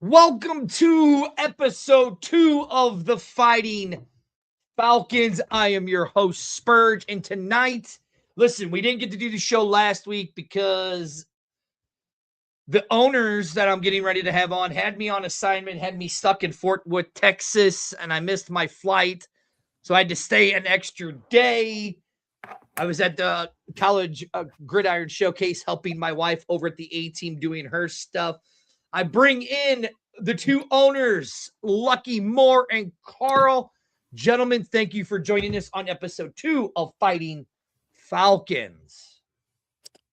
Welcome to episode 2 of the Fighting Falcons. I am your host, Spurge, and tonight, listen, we didn't get to do the show last week because the owners that I'm getting ready to have on had me on assignment, had me stuck in Fort Worth, Texas, and I missed my flight, so I had to stay an extra day. I was at the college gridiron showcase helping my wife over at the A-team doing her stuff. I bring in the two owners, Lucky Moore and Karl. Gentlemen, thank you for joining us on episode 2 of Fighting Falcons.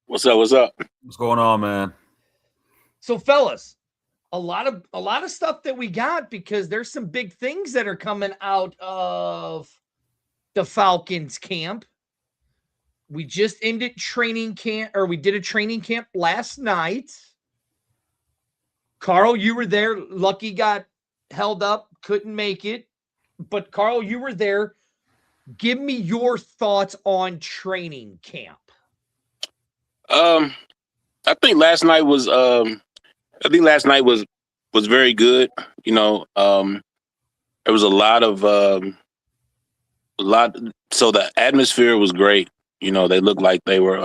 What's up? What's up? What's going on, man? So, fellas, a lot of stuff that we got because there's some big things that are coming out of the Falcons camp. We just ended training camp, or we did a training camp last night. Karl, you were there. Lucky got held up, couldn't make it. But Karl, you were there. Give me your thoughts on training camp. I think last night was very good. You know, there was a lot. So the atmosphere was great. You know, they looked like they were,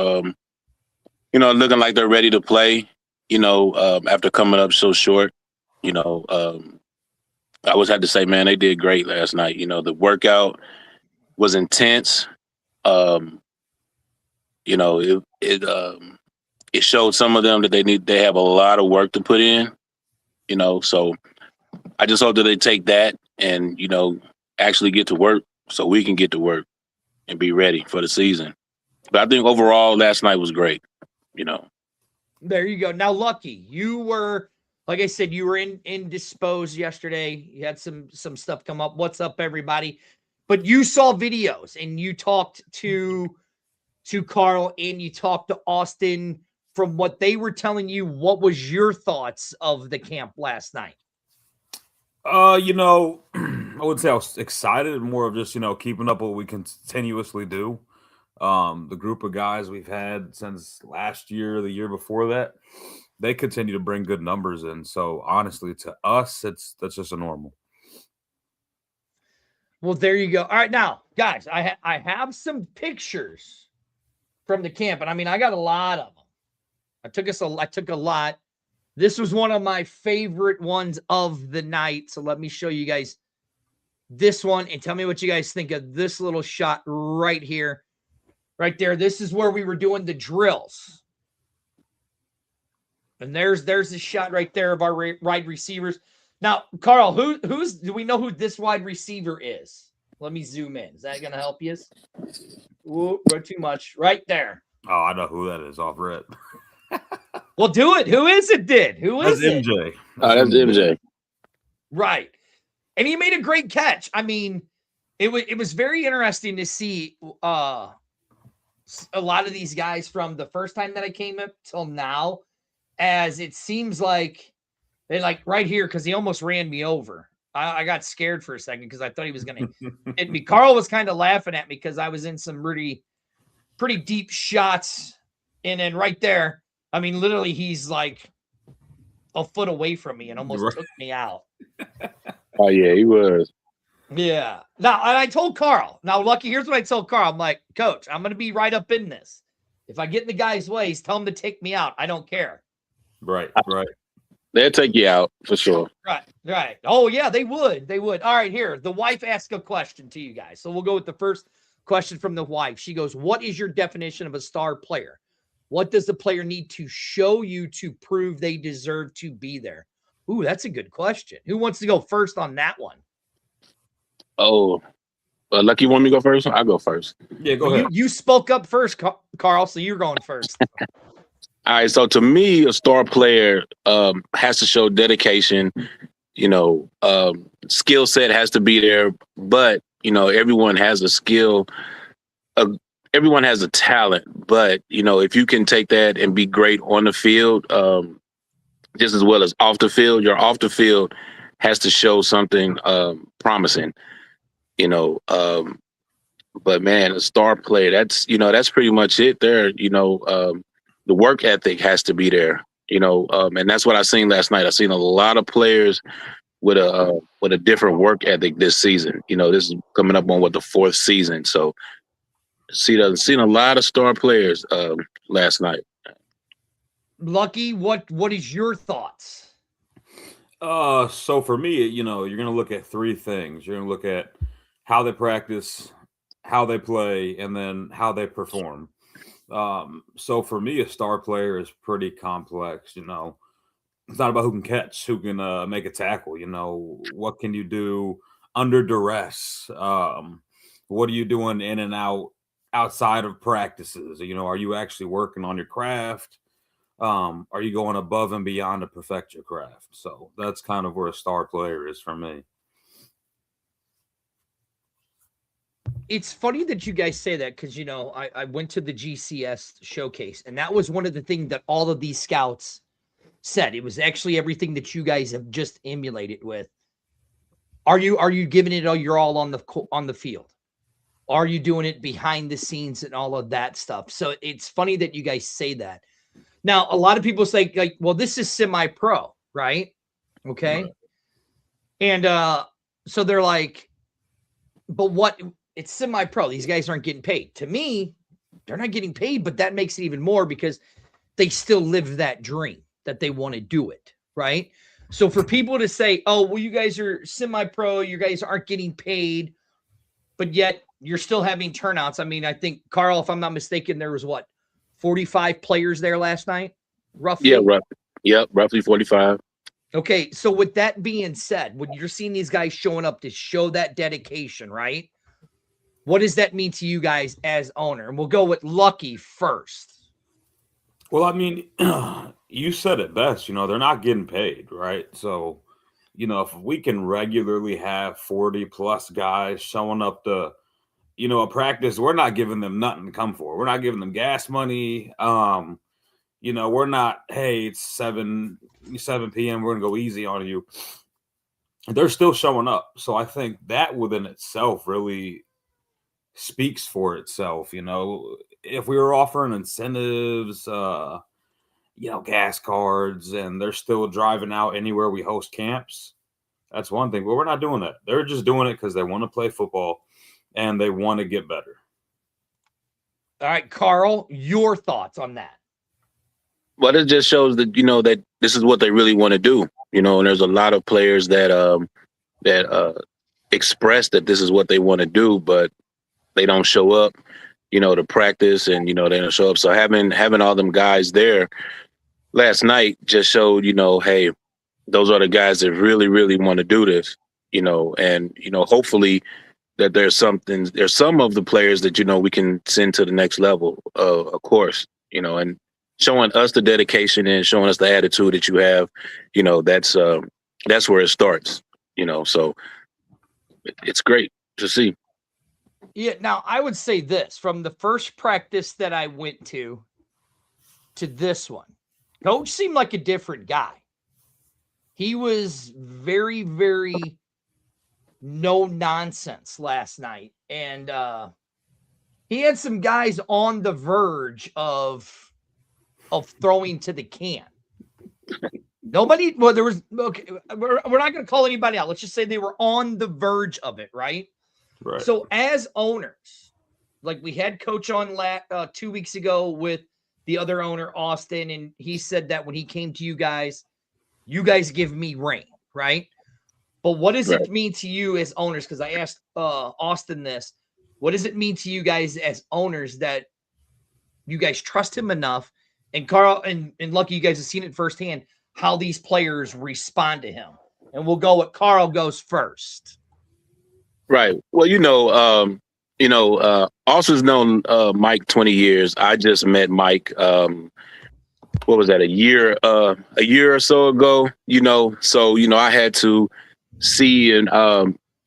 looking like they're ready to play. You know, after coming up so short, I always had to say, man, they did great last night. You know, the workout was intense. It showed some of them that they have a lot of work to put in. You know, so I just hope that they take that and, actually get to work so we can get to work and be ready for the season. But I think overall last night was great, There you go. Now, Lucky, you were, like I said, you were indisposed yesterday. You had some stuff come up. What's up, everybody? But you saw videos and you talked to Karl and you talked to Austin. From what they were telling you, what was your thoughts of the camp last night? I would say I was excited, more of just, keeping up what we continuously do. The group of guys we've had since last year, the year before that, they continue to bring good numbers in. So honestly, to us, that's just a normal. Well, there you go. All right, now, guys, I have some pictures from the camp, and I mean, I got a lot of them. I took a lot. This was one of my favorite ones of the night. So let me show you guys this one and tell me what you guys think of this little shot right here. Right there. This is where we were doing the drills. And there's the shot right there of our wide receivers. Now, Karl, do we know who this wide receiver is? Let me zoom in. Is that going to help you? Ooh, too much. Right there. Oh, I know who that is off rip. Well, do it. Who is it, Who is it? MJ. That's MJ. Right. And he made a great catch. I mean, it was very interesting to see a lot of these guys from the first time that I came up till now, as it seems like they like right here, because he almost ran me over. I got scared for a second because I thought he was going to hit me. Karl was kind of laughing at me because I was in some pretty deep shots. And then right there, I mean, literally he's like a foot away from me and almost took me out. Oh, yeah, he was. Yeah. Now, and I told Karl. Now, Lucky, here's what I told Karl. I'm like, Coach, I'm going to be right up in this. If I get in the guy's ways, tell him to take me out. I don't care. Right. They'll take you out for sure. Right. Oh, yeah, they would. All right, here. The wife asked a question to you guys. So we'll go with the first question from the wife. She goes, what is your definition of a star player? What does the player need to show you to prove they deserve to be there? Ooh, that's a good question. Who wants to go first on that one? Oh, Lucky, you want me to go first? I'll go first. Yeah, go ahead. You spoke up first, Karl, so you're going first. All right, so to me, a star player has to show dedication. Skill set has to be there, but everyone has a skill. Everyone has a talent, but if you can take that and be great on the field, just as well as off the field, your off the field has to show something promising. But man, a star player, that's pretty much it there. The work ethic has to be there. And that's what I seen last night. I seen a lot of players with a different work ethic this season. This is coming up on the fourth season. So seen a lot of star players last night. Lucky, what is your thoughts? So for me, you're going to look at three things. You're going to look at how they practice, how they play, and then how they perform. So for me, a star player is pretty complex. It's not about who can catch, who can make a tackle. What can you do under duress? What are you doing in and out outside of practices? Are you actually working on your craft? Are you going above and beyond to perfect your craft? So that's kind of where a star player is for me. It's funny that you guys say that because, I went to the GCS showcase, and that was one of the things that all of these scouts said. It was actually everything that you guys have just emulated with. Are you giving it all? You're all on the field. Are you doing it behind the scenes and all of that stuff? So it's funny that you guys say that. Now, a lot of people say, like, well, this is semi-pro, right? Okay. Right. And so they're like, but what? It's semi-pro. These guys aren't getting paid. To me, they're not getting paid, but that makes it even more because they still live that dream that they want to do it, right? So for people to say, oh, well, you guys are semi-pro, you guys aren't getting paid, but yet you're still having turnouts. I mean, I think, Karl, if I'm not mistaken, there was 45 players there last night, roughly? Yeah, roughly. Yep, roughly 45. Okay, so with that being said, when you're seeing these guys showing up to show that dedication, right? What does that mean to you guys as owner? And we'll go with Lucky first. Well, I mean, you said it best. They're not getting paid, right? So, if we can regularly have 40-plus guys showing up to, a practice, we're not giving them nothing to come for. We're not giving them gas money. We're not, hey, it's 7 p.m., we're going to go easy on you. They're still showing up. So I think that within itself really speaks for itself. If we were offering incentives, gas cards, and they're still driving out anywhere we host camps, that's one thing. But we're not doing that. They're just doing it because they want to play football and they want to get better. All right, Karl, your thoughts on that? Well, it just shows that, that this is what they really want to do, and there's a lot of players that express that this is what they want to do, but they don't show up, to practice, and, they don't show up. So having all them guys there last night just showed, hey, those are the guys that really, really want to do this, and, hopefully that there's some of the players that, we can send to the next level, of course, and showing us the dedication and showing us the attitude that you have, that's where it starts, so it's great to see. Yeah. Now I would say this, from the first practice that I went to this one, Coach seemed like a different guy. He was very, very no nonsense last night. And he had some guys on the verge of throwing to the can. Nobody, well, there was, okay, we're not going to call anybody out. Let's just say they were on the verge of it, right? Right. So as owners, like we had Coach on 2 weeks ago with the other owner, Austin, and he said that when he came to you guys give me rain, right? But what does it mean to you as owners? Because I asked Austin this. What does it mean to you guys as owners that you guys trust him enough? And Karl and Lucky, you guys have seen it firsthand, how these players respond to him. And we'll go with Karl goes first. Right. Well, Austin's known Mike 20 years. I just met Mike, what was that, a year or so ago, so, I had to see and,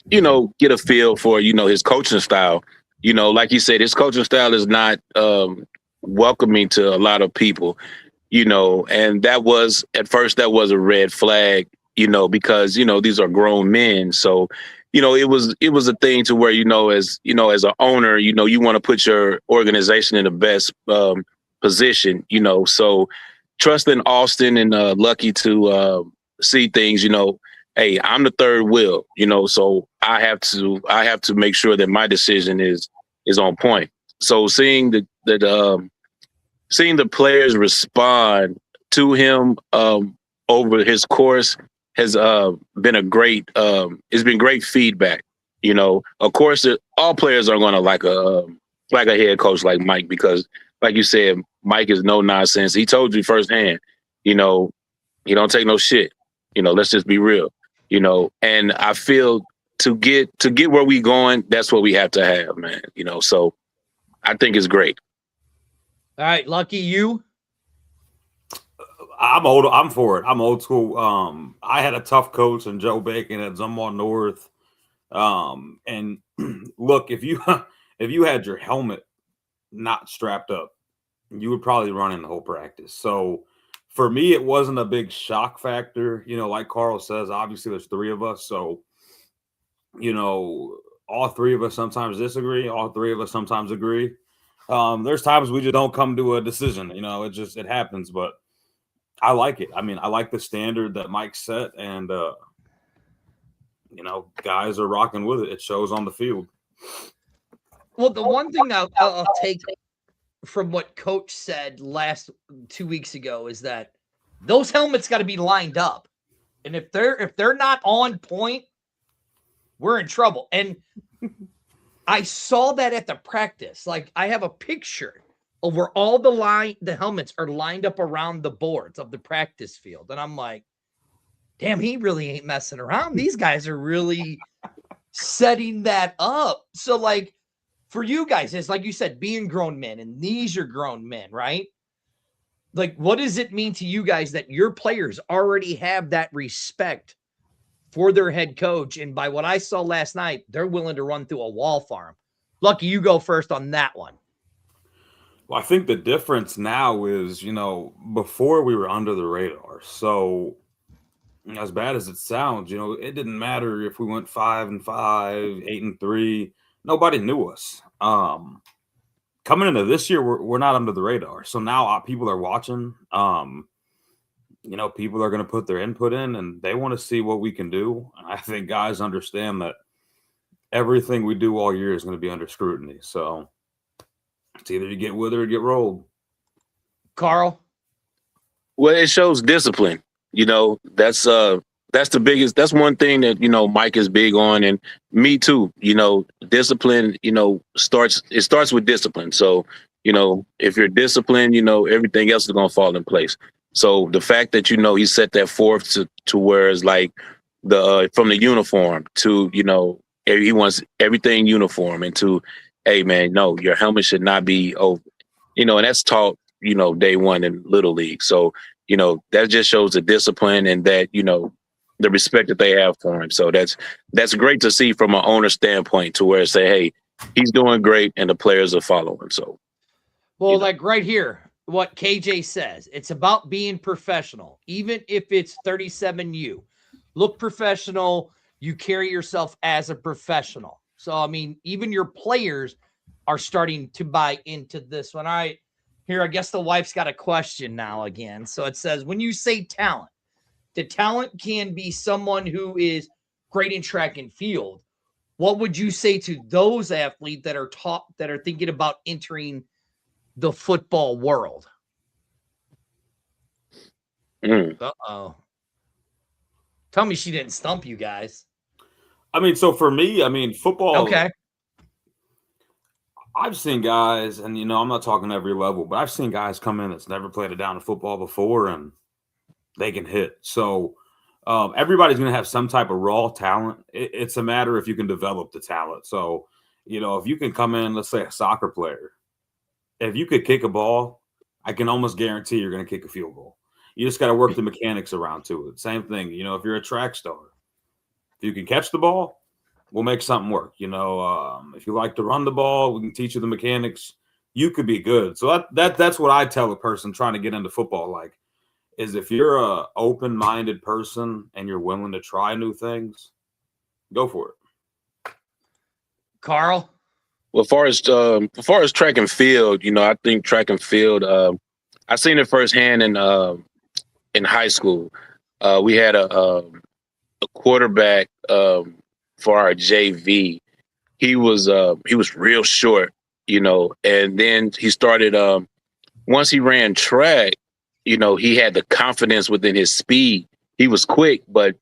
get a feel for, his coaching style. Like you said, his coaching style is not welcoming to a lot of people, and at first that was a red flag, because, these are grown men. So, it was a thing to where, as an owner, you want to put your organization in the best position, so trusting Austin and Lucky to see things. Hey, I'm the third wheel. So I have to make sure that my decision is on point. So seeing the players respond to him over his course has been it's been great feedback. Of course, all players are going to like a head coach like Mike, because like you said, Mike is no nonsense. He told you firsthand, he don't take no shit. Let's just be real. And I feel to get where we going, that's what we have to have, man. So I think it's great. All right, Lucky, you? I'm old. I'm for it. I'm old school. I had a tough coach in Joe Bacon at Zumwalt North. And look, if you had your helmet not strapped up, you would probably run in the whole practice. So for me, it wasn't a big shock factor. Like Karl says, obviously there's three of us. So, all three of us sometimes disagree. All three of us sometimes agree. There's times we just don't come to a decision. It happens, but I like it. I mean, I like the standard that Mike set, and, guys are rocking with it. It shows on the field. Well, the one thing I'll take from what Coach said 2 weeks ago is that those helmets got to be lined up, and if they're not on point, we're in trouble. And I saw that at the practice. Like, I have a picture of where all the helmets are lined up around the boards of the practice field, and I'm like, damn, he really ain't messing around. These guys are really setting that up. So, like, for you guys, it's like you said, being grown men, and these are grown men, right? Like, what does it mean to you guys that your players already have that respect for their head coach? And by what I saw last night, they're willing to run through a wall for him. Lucky, you go first on that one. Well, I think the difference now is, before we were under the radar. So as bad as it sounds, it didn't matter if we went 5-5, 8-3. Nobody knew us. Coming into this year, we're not under the radar. So now people are watching. People are going to put their input in, and they want to see what we can do. I think guys understand that everything we do all year is going to be under scrutiny. So it's either you get with it or get rolled. Karl? Well, it shows discipline. That's the biggest. That's one thing that Mike is big on, and me too. Discipline. Starts with discipline. So if you're disciplined, everything else is gonna fall in place. So the fact that he set that forth to where it's like from the uniform to he wants everything uniform, and to, hey man, no, your helmet should not be over. And that's taught day one in Little League. So that just shows the discipline, and that the respect that they have for him. So that's great to see from an owner standpoint, to where say, hey, he's doing great and the players are following. So, well, like right here, what KJ says, it's about being professional. Even if it's 37U, look professional. You carry yourself as a professional. So, I mean, even your players are starting to buy into this one. All right, here, I guess the wife's got a question now again. So it says, when you say talent, the talent can be someone who is great in track and field. What would you say to those athletes that are thinking about entering the football world? Uh-oh. Tell me she didn't stump you guys. I mean, so for me, football. Okay. I've seen guys, and I'm not talking every level, but I've seen guys come in that's never played a down of football before, and they can hit. So everybody's going to have some type of raw talent. It's a matter if you can develop the talent. So, if you can come in, let's say a soccer player, if you could kick a ball, I can almost guarantee you're going to kick a field goal. You just got to work the mechanics around to it. Same thing, if you're a track star, if you can catch the ball, we'll make something work. If you like to run the ball, we can teach you the mechanics. You could be good. So that's what I tell a person trying to get into football. Like, is if you're a open-minded person and you're willing to try new things, go for it. Karl? Well, as far as track and field, I think track and field I seen it firsthand in high school. We had a quarterback for our JV. He was real short, and then he started once he ran track, he had the confidence within his speed. He was quick, but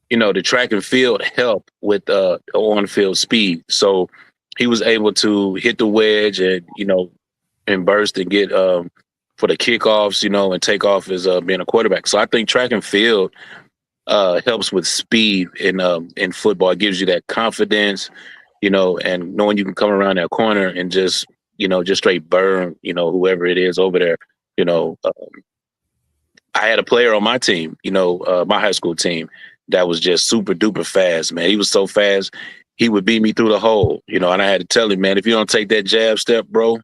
the track and field helped with on-field speed. So he was able to hit the wedge and burst and get for the kickoffs, and take off as being a quarterback. So I think track and field helps with speed in football. It gives you that confidence, and knowing you can come around that corner and just straight burn, whoever it is over there. I had a player on my team, my high school team, that was just super duper fast, man. He was so fast, he would beat me through the hole, and I had to tell him, man, if you don't take that jab step, bro,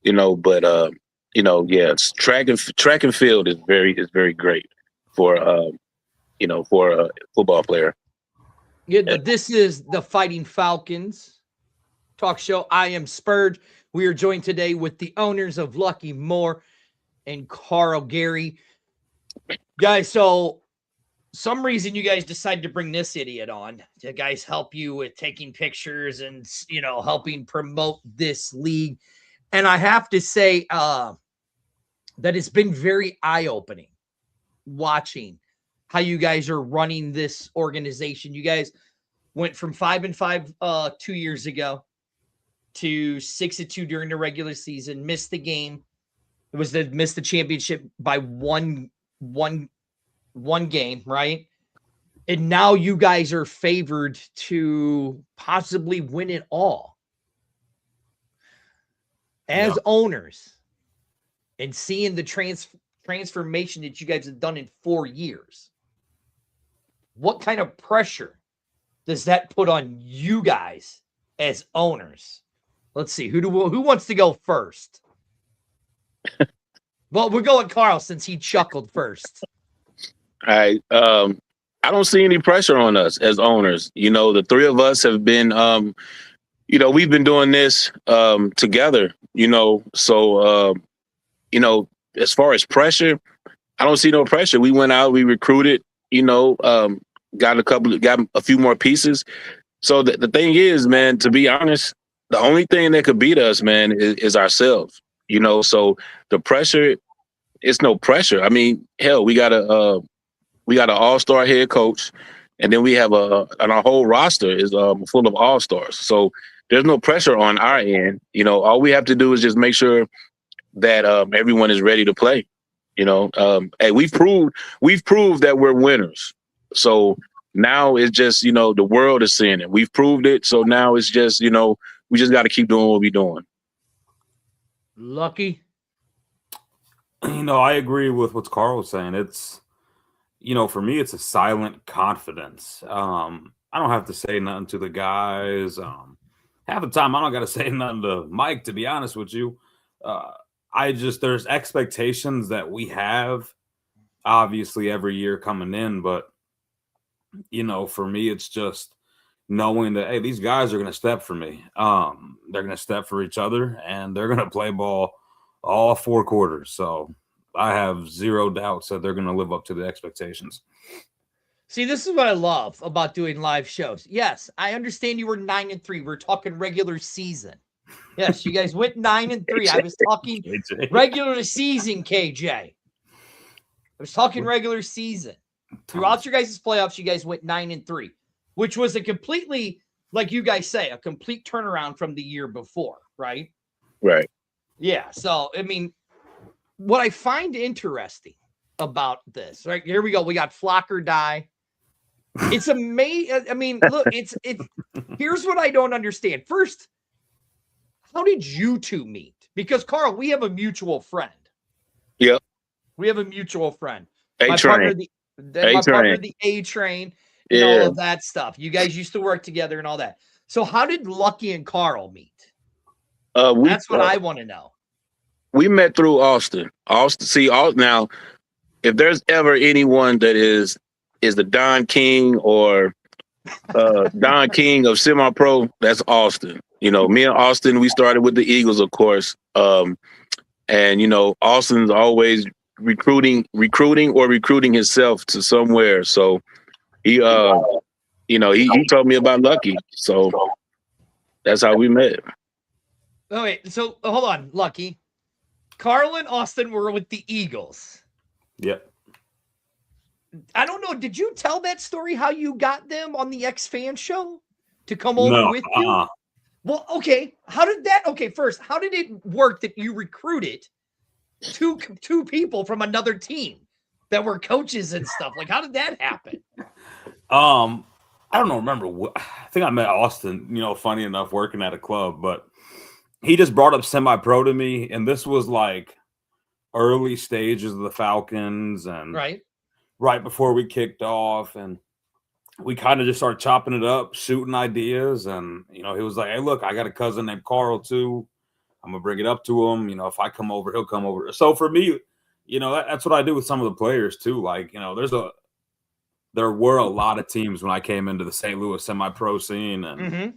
but yeah, it's track and field is very great for for a football player. Yeah, this is the Fighting Falcons talk show. I am Spurge. We are joined today with the owners of Lucky Moore and Karl Gary. Guys, so some reason you guys decided to bring this idiot on to guys help you with taking pictures and helping promote this league. And I have to say that it's been very eye-opening watching how you guys are running this organization. You guys went from 5-5 2 years ago to 6-2 during the regular season, missed the game. It was missed the championship by one game, right? And now you guys are favored to possibly win it all. As owners, and seeing the transformation that you guys have done in 4 years, what kind of pressure does that put on you guys as owners? Let's see. Who wants to go first? Well, we'll go with Karl since he chuckled first. All right. I don't see any pressure on us as owners. The three of us have been, we've been doing this together, so, as far as pressure, I don't see no pressure. We went out, we recruited, got a few more pieces. So the thing is, man, to be honest, the only thing that could beat us, man, is ourselves, so the pressure, it's no pressure. I mean, hell, we got an all-star head coach, and then we have and our whole roster is full of all-stars. So there's no pressure on our end. All we have to do is just make sure that everyone is ready to play. Hey, we've proved that we're winners. So now it's just, the world is seeing it. We've proved it. So now it's just, we just got to keep doing what we're doing. Lucky. I agree with what Karl was saying. It's, for me, it's a silent confidence. I don't have to say nothing to the guys. Half the time, I don't got to say nothing to Mike, to be honest with you. There's expectations that we have, obviously, every year coming in. But, for me, it's just knowing that, hey, these guys are going to step for me. They're going to step for each other, and they're going to play ball all 4 quarters. So I have zero doubts that they're going to live up to the expectations. See, this is what I love about doing live shows. Yes, I understand you were 9-3. We're talking regular season. Yes, you guys went 9-3. I was talking regular season, KJ. I was talking regular season. Throughout your guys' playoffs, you guys went 9-3, which was a completely, like you guys say, a complete turnaround from the year before, right? Right. Yeah. So, I mean, what I find interesting about this, right? Here we go. We got flock or die. It's amazing. I mean, look, it's here's what I don't understand. First, how did you two meet? Because Karl, we have a mutual friend. Yep. We have a mutual friend. My partner, the A-Train, and all of that stuff. You guys used to work together and all that. So how did Lucky and Karl meet? That's what I want to know. We met through Austin. Now, if there's ever anyone that is the Don King or Don King of semi-pro, that's Austin. Me and Austin, we started with the Eagles, of course. And Austin's always recruiting himself to somewhere. So he he told me about Lucky. So that's how we met. Oh wait, so hold on, Lucky. Karl and Austin were with the Eagles. Yep. I don't know. Did you tell that story how you got them on the X-Fan show to come over with you? Well, okay. First, how did it work that you recruited two people from another team that were coaches and stuff? Like, how did that happen? I don't know. Remember, I think I met Austin, funny enough, working at a club, but he just brought up semi-pro to me. And this was like early stages of the Falcons and right before we kicked off. And we kind of just started chopping it up, shooting ideas. And, he was like, hey, look, I got a cousin named Karl too. I'm going to bring it up to him. If I come over, he'll come over. So for me, that's what I do with some of the players too. Like, there were a lot of teams when I came into the St. Louis semi-pro scene. And,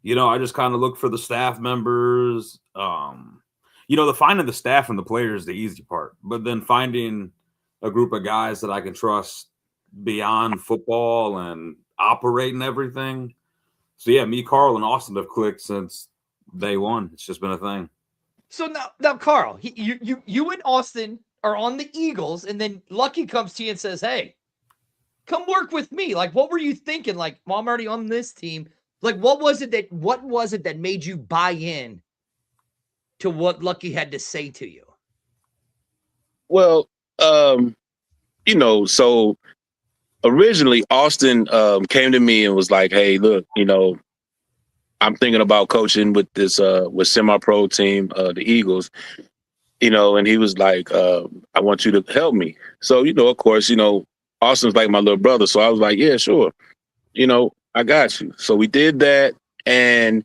I just kind of look for the staff members. The finding the staff and the players is the easy part. But then finding a group of guys that I can trust beyond football and operate and everything. So, yeah, me, Karl, and Austin have clicked since day one. It's just been a thing. So now Karl, you and Austin are on the Eagles, and then Lucky comes to you and says, hey, come work with me. Like, what were you thinking? Like, well, I'm already on this team. Like, what was it that made you buy in to what Lucky had to say to you? Well, so originally Austin came to me and was like, hey, look, I'm thinking about coaching with this with semi-pro team, the Eagles, and he was like, I want you to help me. So, of course, Austin's like my little brother. So I was like, yeah, sure. I got you. So we did that. And,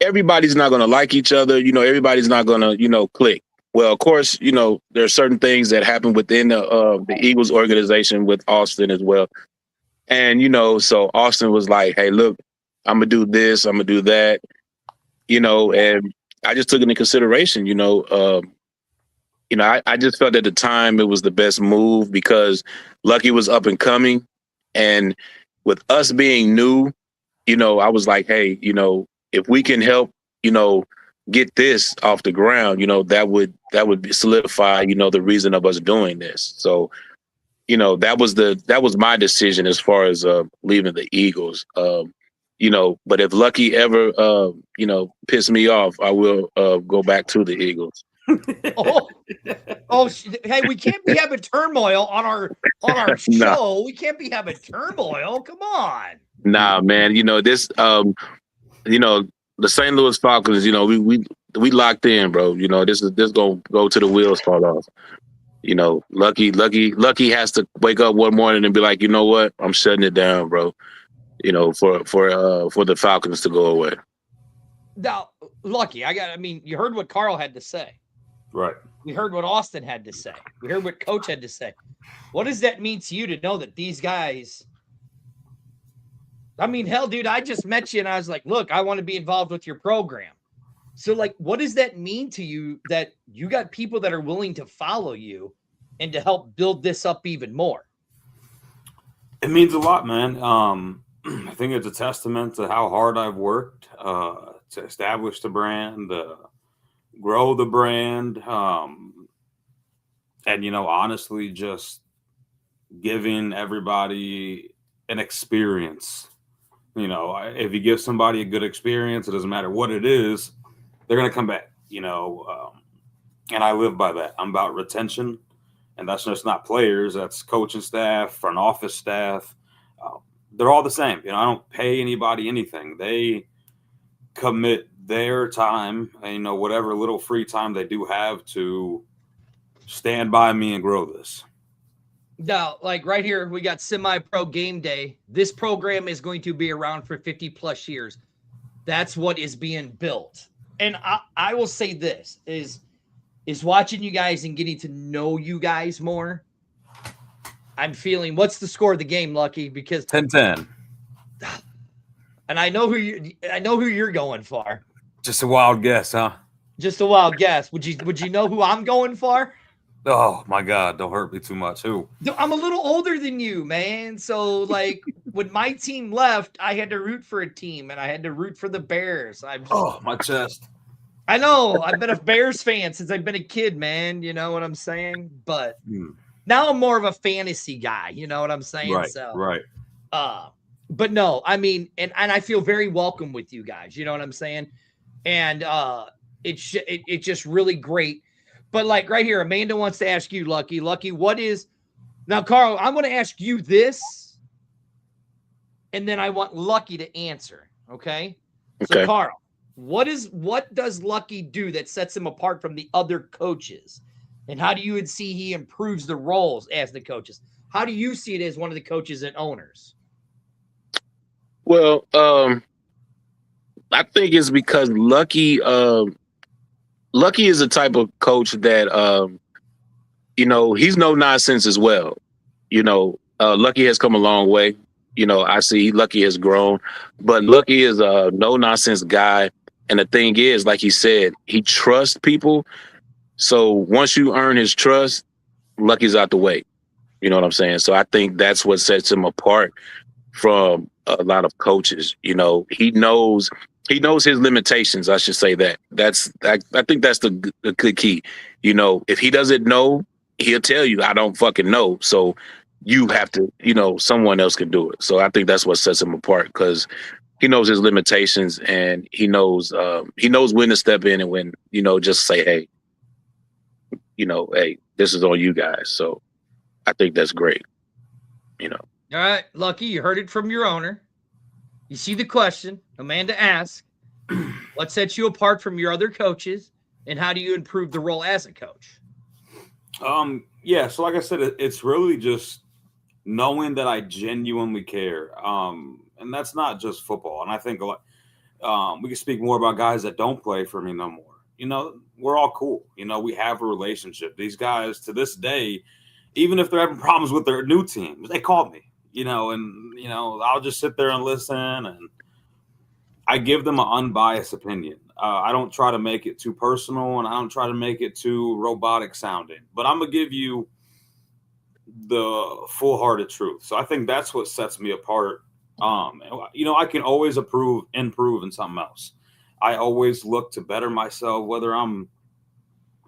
everybody's not going to like each other. Everybody's not going to, click. Well, of course, there are certain things that happen within the Eagles organization with Austin as well. And, so Austin was like, hey, look, I'm going to do this. I'm going to do that, and I just took it into consideration, I just felt at the time it was the best move because Lucky was up and coming. And with us being new, I was like, hey, if we can help, get this off the ground, that would solidify, the reason of us doing this. So, that was my decision as far as leaving the Eagles. But if Lucky ever, piss me off, I will go back to the Eagles. Hey, we can't be having turmoil on our show. No. We can't be having turmoil. Come on. Nah, man. This, the St. Louis Falcons, we locked in, bro. This gonna go to the wheels fall off. Lucky has to wake up one morning and be like, you know what? I'm shutting it down, bro. For the Falcons to go away. Now, Lucky, you heard what Karl had to say. Right. We heard what Austin had to say. We heard what Coach had to say. What does that mean to you to know that these guys? Hell, dude, I just met you and I was like, look, I want to be involved with your program. So, like, what does that mean to you that you got people that are willing to follow you and to help build this up even more? It means a lot, man. I think it's a testament to how hard I've worked to establish the brand, grow the brand, and honestly, just giving everybody an experience. If you give somebody a good experience, it doesn't matter what it is, they're gonna come back. And I live by that. I'm about retention, and that's just not players. That's coaching staff, front office staff. They're all the same. I don't pay anybody anything. They commit their time, and whatever little free time they do have to stand by me and grow this. Now, like right here, we got semi-pro game day. This program is going to be around for 50 plus years. That's what is being built. And I will say this is watching you guys and getting to know you guys more. I'm feeling, what's the score of the game, Lucky? Because 10-10. And I know who you're going for. Just a wild guess, huh? Just a wild guess. Would you know who I'm going for? Oh my God! Don't hurt me too much. Who? I'm a little older than you, man. So like when my team left, I had to root for a team, and I had to root for the Bears. Oh, my chest. I know. I've been a Bears fan since I've been a kid, man. You know what I'm saying? But now I'm more of a fantasy guy. You know what I'm saying? Right. So, right. But no, I mean, and I feel very welcome with you guys. You know what I'm saying? And it's just really great. But like right here, Amanda wants to ask you, Lucky, what is now, Karl? I'm going to ask you this, and then I want Lucky to answer. Okay. So, Karl, what does Lucky do that sets him apart from the other coaches? And how do you see he improves the roles as the coaches? How do you see it as one of the coaches and owners? Well, I think it's because Lucky is the type of coach that he's no nonsense as well. Lucky has come a long way. I see Lucky has grown, but Lucky is a no nonsense guy. And the thing is, like he said, he trusts people. So once you earn his trust, Lucky's out the way. You know what I'm saying? So I think that's what sets him apart from a lot of coaches. He knows his limitations. I should say that. I think that's the good key. If he doesn't know, he'll tell you, I don't fucking know. So you have to, someone else can do it. So I think that's what sets him apart, because he knows his limitations, and he knows when to step in and when, just say, hey, hey, this is on you guys. So I think that's great. All right, Lucky, you heard it from your owner. You see the question Amanda asked. What sets you apart from your other coaches, and how do you improve the role as a coach? Yeah, so like I said, it's really just knowing that I genuinely care. And that's not just football. And I think a lot, we can speak more about guys that don't play for me no more. We're all cool. We have a relationship. These guys, to this day, even if they're having problems with their new teams, they call me. I'll just sit there and listen, and I give them an unbiased opinion. I don't try to make it too personal, and I don't try to make it too robotic sounding, but I'm going to give you the full-hearted truth. So I think that's what sets me apart. I can always improve in something else. I always look to better myself, whether I'm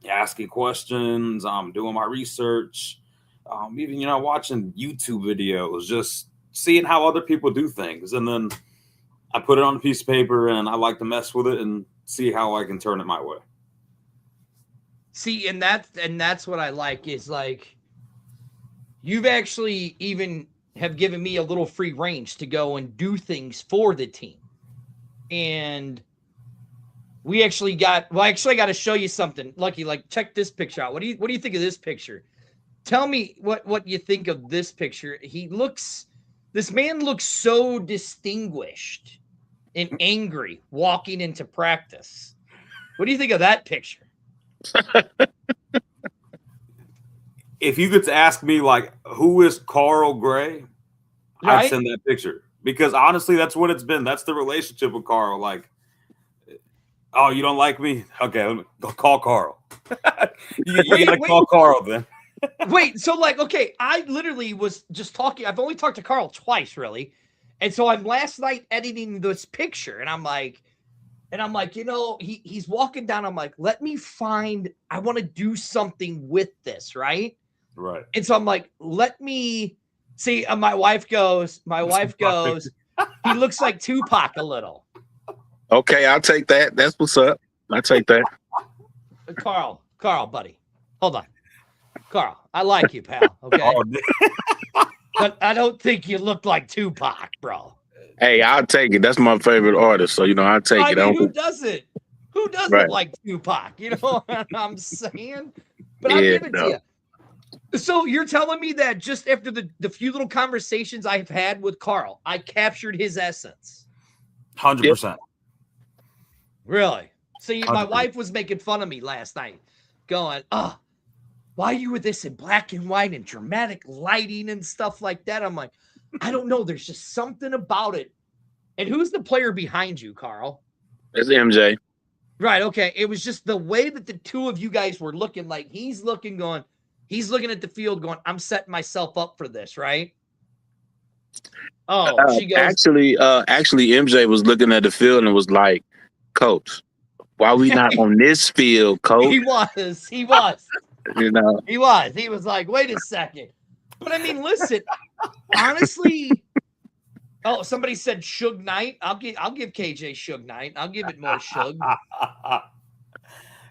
asking questions, I'm doing my research, even, watching YouTube videos, just seeing how other people do things. And then I put it on a piece of paper, and I like to mess with it and see how I can turn it my way. See, and that's what I like, is like, you've actually even have given me a little free range to go and do things for the team. And I actually got to show you something. Lucky, like, check this picture out. What do you think of this picture? Tell me what you think of this picture. This man looks so distinguished and angry walking into practice. What do you think of that picture? If you could ask me, like, who is Karl Gray, right? I'd send that picture, because honestly, that's what it's been. That's the relationship with Karl. Like, oh, you don't like me? Okay, let me go call Karl. you gotta call Karl then. Wait, so like, okay, I literally was just talking. I've only talked to Karl twice, really. And so I'm last night editing this picture, and I'm like, he's walking down. I'm like, I want to do something with this, right? Right. And so I'm like, let me see. My wife goes, he looks like Tupac a little. Okay, I'll take that. That's what's up. I'll take that. Karl, buddy. Hold on. Karl, I like you, pal. Okay. But I don't think you look like Tupac, bro. Hey, I'll take it. That's my favorite artist. So, I'll take it. Who doesn't? Who doesn't like Tupac? You know what I'm saying? But I'll give it to you. So you're telling me that just after the few little conversations I've had with Karl, I captured his essence? 100%. Really? See, my wife was making fun of me last night, going, why are you with this in black and white and dramatic lighting and stuff like that? I'm like, I don't know. There's just something about it. And who's the player behind you, Karl? It's MJ. Right, okay. It was just the way that the two of you guys were looking, like he's looking at the field going, I'm setting myself up for this, right? Oh, she goes, Actually, MJ was looking at the field and was like, "Coach, why we not on this field, Coach?" he was. You know, He was like, wait a second. But I mean, listen, honestly, oh, somebody said Suge Knight. I'll give KJ Suge Knight. I'll give it more Suge.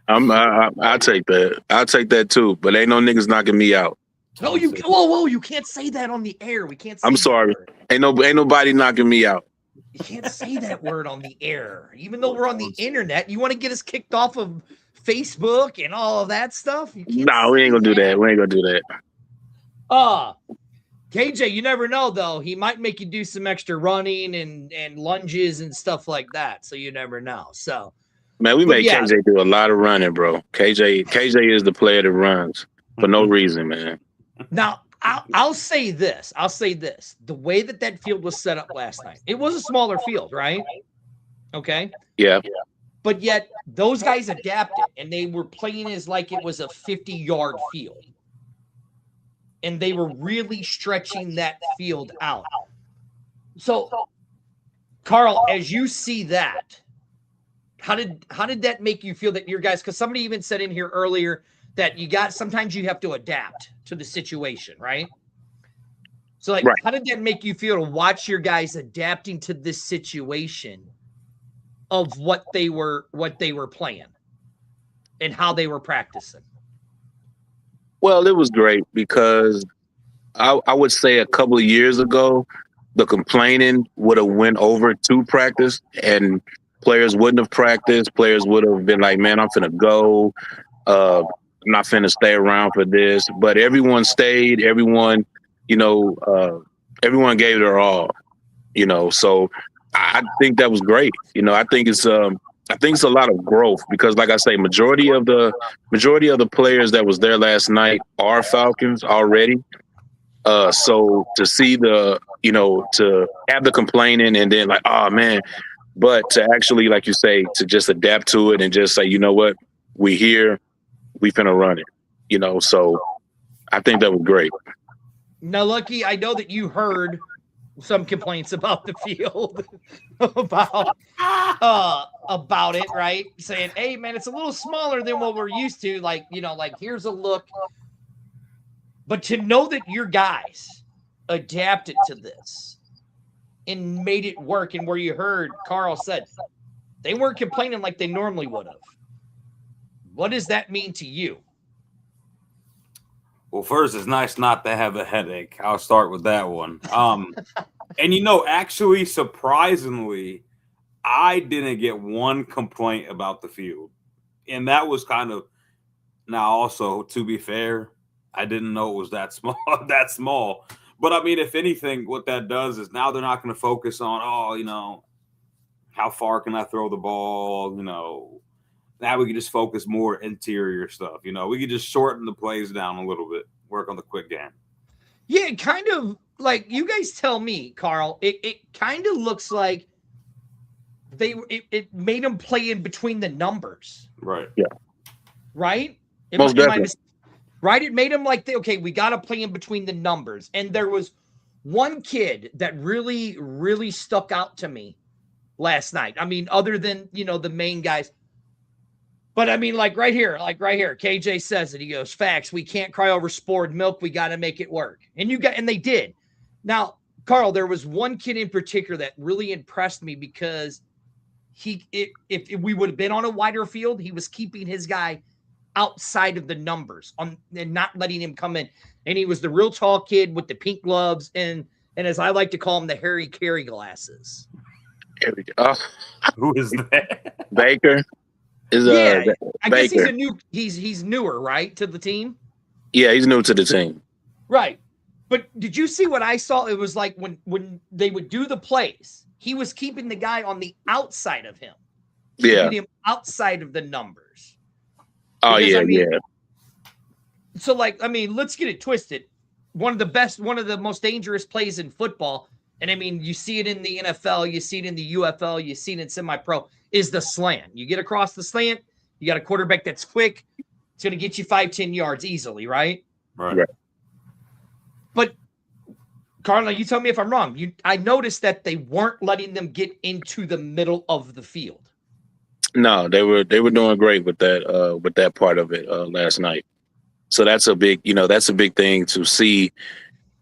I'll take that. I'll take that too. But ain't no niggas knocking me out. No, whoa, you can't say that on the air. We can't say I'm sorry. Ain't nobody knocking me out. You can't say that word on the air. Even though we're on the internet, you want to get us kicked off of Facebook and all of that stuff? No, we ain't gonna do that. We ain't gonna do that. KJ, you never know though. He might make you do some extra running and lunges and stuff like that. So you never know. So man, we made KJ do a lot of running, bro. KJ is the player that runs for no reason, man. Now, I'll say this. The way that field was set up last night, it was a smaller field, right? Okay. Yeah. But yet those guys adapted and they were playing as like it was a 50-yard field. And they were really stretching that field out. So, Karl, as you see that, how did that make you feel that your guys, because somebody even said in here earlier that sometimes you have to adapt to the situation, right? So, like, How did that make you feel to watch your guys adapting to this situation of what they were playing and how they were practicing? Well, it was great because I would say a couple of years ago, the complaining would have went over to practice and players wouldn't have practiced. Players would have been like, man, I'm finna go. I'm not finna stay around for this. But everyone stayed. Everyone, everyone gave their all, So I think that was great. I think it's a lot of growth because, like I say, majority of the players that was there last night are Falcons already. So to see to have the complaining and then like, oh man, but to actually, like you say, to just adapt to it and just say, you know what, we here, we finna run it. So I think that was great. Now, Lucky, I know that you heard some complaints about the field about it, right? Saying, hey man, it's a little smaller than what we're used to. Like, here's a look. But to know that your guys adapted to this and made it work, and where you heard Karl said they weren't complaining like they normally would have. What does that mean to you? Well, first, it's nice not to have a headache. I'll start with that one. And actually, surprisingly, I didn't get one complaint about the field. And that was kind of, now also, to be fair, I didn't know it was that small. But I mean, if anything, what that does is now they're not going to focus on, how far can I throw the ball? Now we can just focus more interior stuff. We can just shorten the plays down a little bit, work on the quick game. Yeah, kind of like you guys tell me, Karl, it kind of looks like it made them play in between the numbers. Right. Yeah. Right? Most definitely. Right? It made them like, we got to play in between the numbers. And there was one kid that really, really stuck out to me last night. I mean, other than, the main guys. But I mean, like right here, KJ says it. He goes, facts. We can't cry over spoiled milk. We got to make it work. And they did. Now, Karl, there was one kid in particular that really impressed me because if we would have been on a wider field, he was keeping his guy outside of the numbers and not letting him come in. And he was the real tall kid with the pink gloves and as I like to call him, the Harry Carey glasses. There we go. Who is that? Baker. I guess he's newer, right, to the team? Yeah, he's new to the team. Right. But did you see what I saw? It was like when they would do the plays, he was keeping the guy on the outside of him. Keeping him outside of the numbers. Oh, because, yeah. So, let's get it twisted. One of the most dangerous plays in football and I mean, you see it in the NFL, you see it in the UFL, you see it in semi-pro, is the slant. You get across the slant, you got a quarterback that's quick, it's going to get you 5-10 yards easily, right? Right. But, Karl, you tell me if I'm wrong. I noticed that they weren't letting them get into the middle of the field. No, they were doing great with that part of it last night. So that's a big thing to see,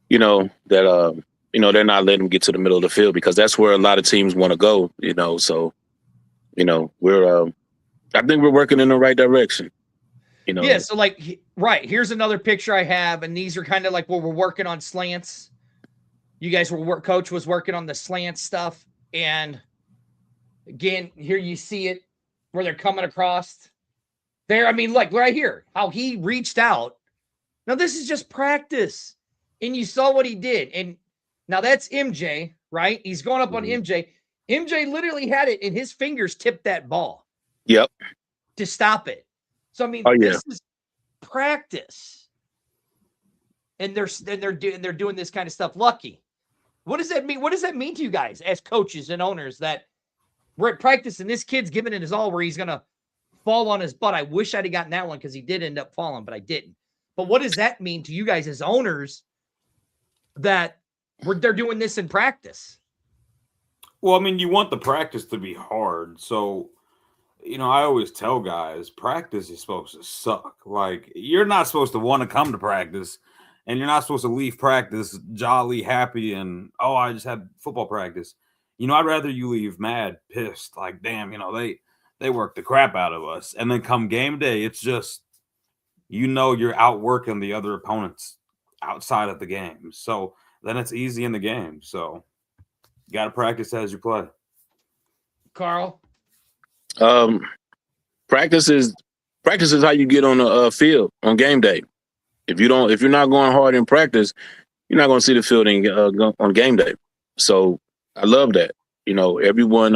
that they're not letting them get to the middle of the field, because that's where a lot of teams want to go, so we're I think we're working in the right direction. Yeah, so here's another picture I have, and these are kind of like where we're working on slants. You guys coach was working on the slant stuff, and again, here you see it where they're coming across there. I mean, like right here, how he reached out. Now this is just practice, and you saw what he did. And now that's MJ, right? He's going up on MJ. MJ literally had it, and his fingers tipped that ball. Yep. To stop it. So I mean, this is practice, and they're doing this kind of stuff. Lucky. What does that mean? What does that mean to you guys as coaches and owners that we're at practice and this kid's giving it his all where he's going to fall on his butt? I wish I'd have gotten that one because he did end up falling, but I didn't. But what does that mean to you guys as owners that they're doing this in practice? Well, I mean, you want the practice to be hard. So, I always tell guys, practice is supposed to suck. Like, you're not supposed to want to come to practice, and you're not supposed to leave practice jolly, happy, and, I just had football practice. I'd rather you leave mad, pissed, like, damn, they worked the crap out of us. And then come game day, it's just, you're outworking the other opponents outside of the game. So then it's easy in the game. So you got to practice as you play. Karl? Practice is how you get on the field on game day. If you're not going hard in practice, you're not going to see the field on game day. So I love that. Everyone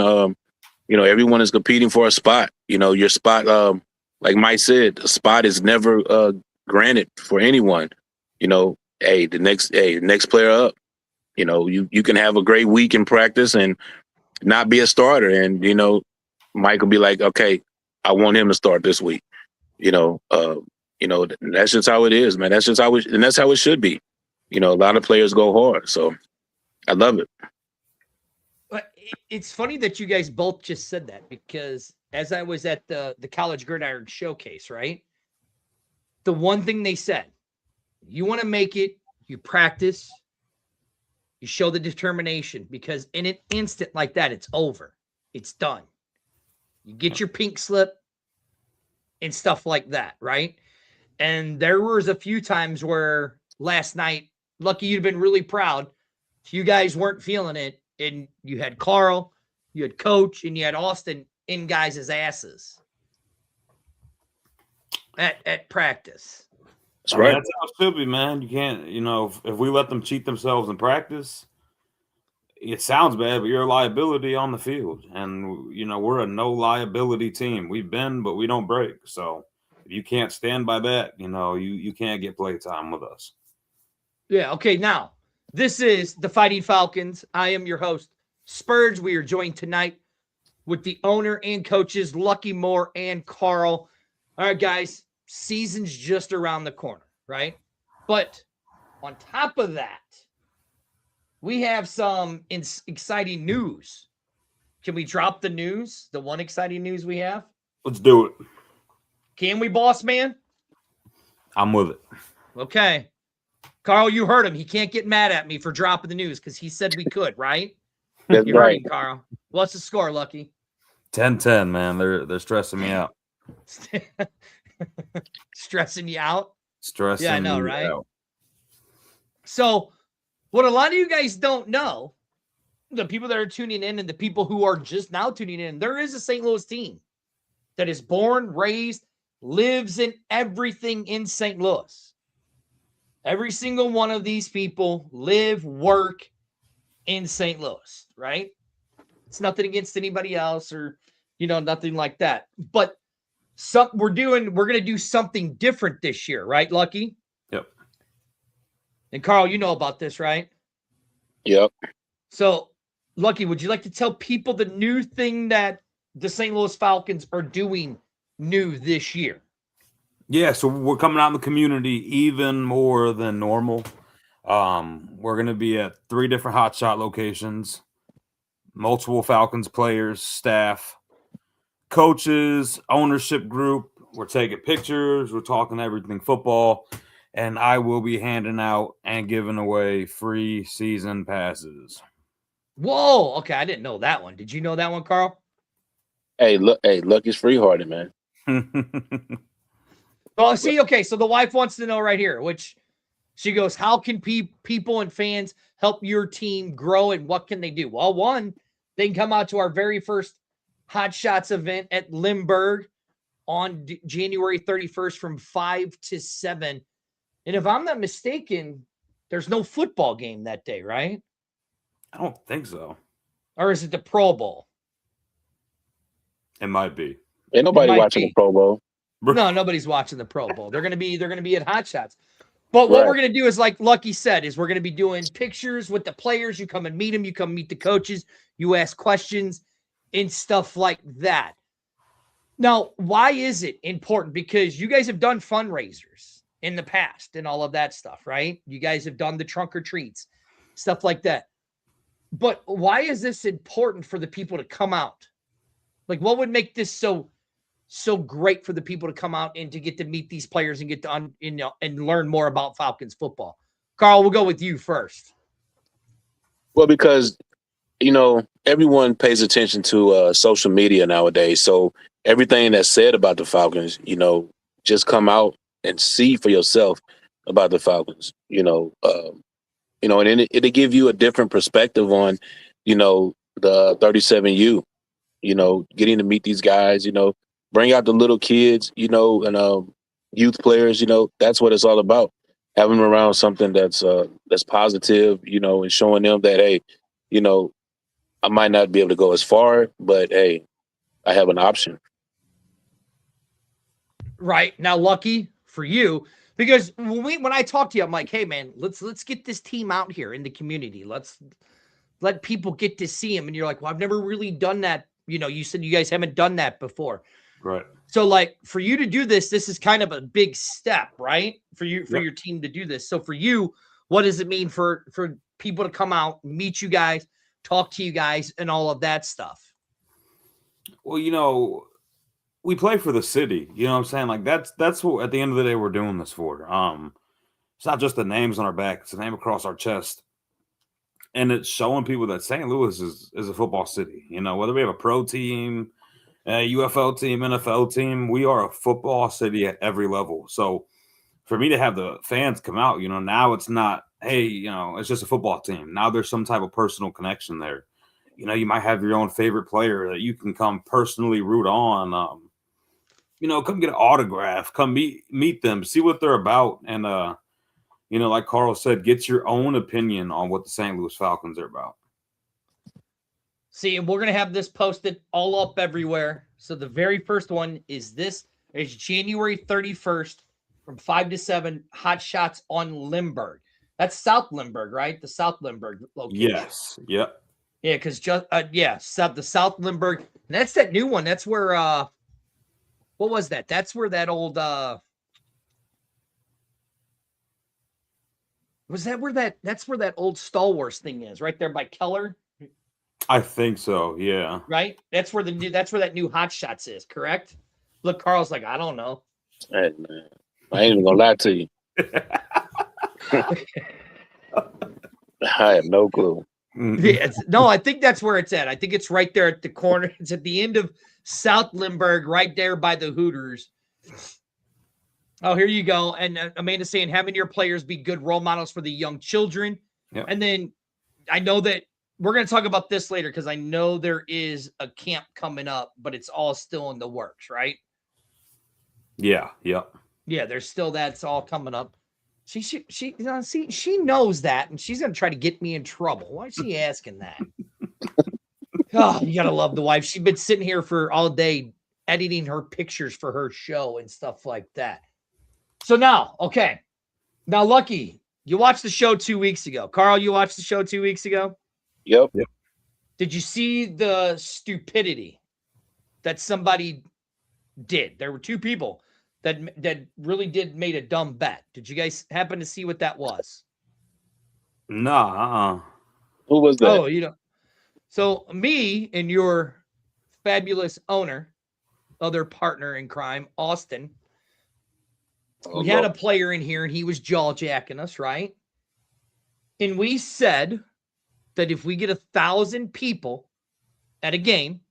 is competing for a spot. Your spot, like Mike said, a spot is never granted for anyone. The next player up. You can have a great week in practice and not be a starter, and Mike will be like, okay, I want him to start this week. That's just how it is, man. That's just how it should be. A lot of players go hard, so I love it. But it's funny that you guys both just said that, because as I was at the College Gridiron Showcase, right? The one thing they said, you want to make it, you practice, you show the determination, because in an instant like that, it's over. It's done. You get your pink slip and stuff like that, right? And there was a few times where last night, Lucky, you'd been really proud. If you guys weren't feeling it, and you had Karl, you had Coach, and you had Austin in guys' asses at practice. That's right. That's how it should be, man. You can't, if we let them cheat themselves in practice, it sounds bad, but you're a liability on the field. And, we're a no liability team. We've been, but we don't break. So if you can't stand by that, you can't get play time with us. Yeah. Okay. Now, this is the Fighting Falcons. I am your host, Spurge. We are joined tonight with the owner and coaches, Lucky Moore and Karl. All right, guys, season's just around the corner, right? But on top of that, we have some exciting news. Can we drop the news? The one exciting news we have? Let's do it. Can we, boss man? I'm with it. Okay. Karl, you heard him. He can't get mad at me for dropping the news because he said we could, right? That's you right. Heard him, Karl. What's the score, Lucky? 10-10, man. They're stressing me out. Stressing you out? Stressing yeah, I know, me right? out. So, what a lot of you guys don't know, the people that are tuning in and the people who are just now tuning in, there is a St. Louis team that is born, raised, lives in everything in St. Louis. Every single one of these people live, work in St. Louis, right? It's nothing against anybody else or, nothing like that. But we're going to do something different this year, right, Lucky? Yep. And Karl, you know about this, right? Yep. So, Lucky, would you like to tell people the new thing that the St. Louis Falcons are doing new this year? Yeah, so we're coming out in the community even more than normal. We're going to be at 3 different hotshot locations, multiple Falcons players, staff, coaches, ownership group. We're taking pictures. We're talking everything football. And I will be handing out and giving away free season passes. Whoa. Okay. I didn't know that one. Did you know that one, Karl? Hey, luck is free hearted, man. Well, see, okay. So the wife wants to know right here, which she goes, how can people and fans help your team grow and what can they do? Well, one, they can come out to our very first Hot Shots event at Limburg on January 31st from 5 to 7. And if I'm not mistaken, there's no football game that day, right? I don't think so. Or is it the Pro Bowl? It might be. Ain't nobody watching the Pro Bowl. No, nobody's watching the Pro Bowl. They're gonna be at Hot Shots. But what we're gonna do is, like Lucky said, is we're gonna be doing pictures with the players. You come and meet them. You come meet the coaches. You ask questions and stuff like that. Now, why is it important? Because you guys have done fundraisers in the past and all of that stuff, right? You guys have done the trunk or treats, stuff like that. But why is this important for the people to come out? Like, what would make this so great for the people to come out and to get to meet these players and get to and learn more about Falcons football? Karl, we'll go with you first. Well, because everyone pays attention to social media nowadays, so everything that's said about the Falcons, just come out and see for yourself about the Falcons. And it'll give you a different perspective on, the 37U. Getting to meet these guys. Bring out the little kids. And youth players. That's what it's all about. Having them around something that's positive. And showing them that, hey, I might not be able to go as far, but hey, I have an option. Right now, Lucky, for you, because when I talk to you, I'm like, hey man, let's get this team out here in the community. Let's let people get to see him. And you're like, well, I've never really done that. You said you guys haven't done that before. Right. So like for you to do this is kind of a big step, right? For your team to do this. So for you, what does it mean for people to come out, meet you guys, talk to you guys, and all of that stuff? Well, we play for the city. You know what I'm saying? Like that's what at the end of the day we're doing this for. It's not just the names on our back; it's the name across our chest, and it's showing people that St. Louis is a football city. Whether we have a pro team, a UFL team, NFL team, we are a football city at every level. So for me to have the fans come out, now it's not, hey, it's just a football team. Now there's some type of personal connection there. You might have your own favorite player that you can come personally root on. Come get an autograph, come meet them, see what they're about. And, like Karl said, get your own opinion on what the St. Louis Falcons are about. See, and we're going to have this posted all up everywhere. So the very first one is January 31st from 5 to 7, Hot Shots on Limburg. That's South Limburg, right? The South Limburg location. Yes. Yep. Yeah, because the South Limburg. And that's that new one. That's where what was that? That's where that old that's where that old Star Wars thing is, right there by Keller? I think so, yeah. Right? That's where that new Hot Shots is, correct? Look, Karl's like, I don't know. Hey, man. I ain't even gonna lie to you. I have no clue. Yeah, no, I think that's where it's at. I think it's right there at the corner. It's at the end of South Limburg, right there by the Hooters. Oh, here you go. And Amanda's saying having your players be good role models for the young children. Yep. And then I know that we're going to talk about this later because I know there is a camp coming up, but it's all still in the works, right? Yeah. Yep. Yeah, there's still that's all coming up. She knows that, and she's gonna try to get me in trouble. Why is she asking that? Oh, you gotta love the wife. She's been sitting here for all day editing her pictures for her show and stuff like that. So now, Lucky, you watched the show 2 weeks ago. Karl, you watched the show 2 weeks ago? Yep. Did you see the stupidity that somebody did? There were two people that really made a dumb bet. Did you guys happen to see what that was? Nah. Who was that? Oh, you know. So me and your fabulous owner, other partner in crime, Austin, we had a player in here and he was jaw jacking us, right? And we said that if we get 1,000 people at a game,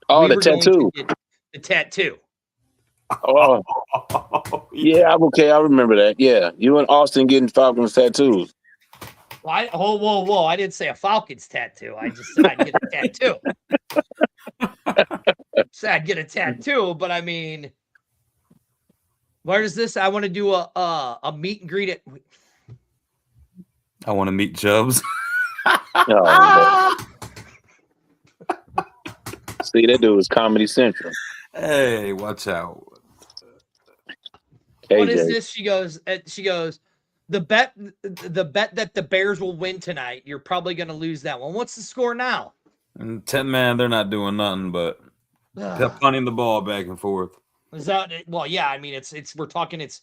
Oh, we the were going tattoo. to get the tattoo. Oh, yeah. I'm okay. I remember that. Yeah, you and Austin getting Falcons tattoos. Well, whoa! I didn't say a Falcons tattoo. I just said I'd get a tattoo. Said I'd get a tattoo, but I mean, where is this? I want to do a meet and greet at. I want to meet Chubbs. Oh, see, that dude was Comedy Central. Hey, watch out. KJ. What is this? She goes. The bet that the Bears will win tonight. You're probably going to lose that one. What's the score now? 10-man, they're not doing nothing but punting the ball back and forth. Is that well? Yeah, I mean we're talking it's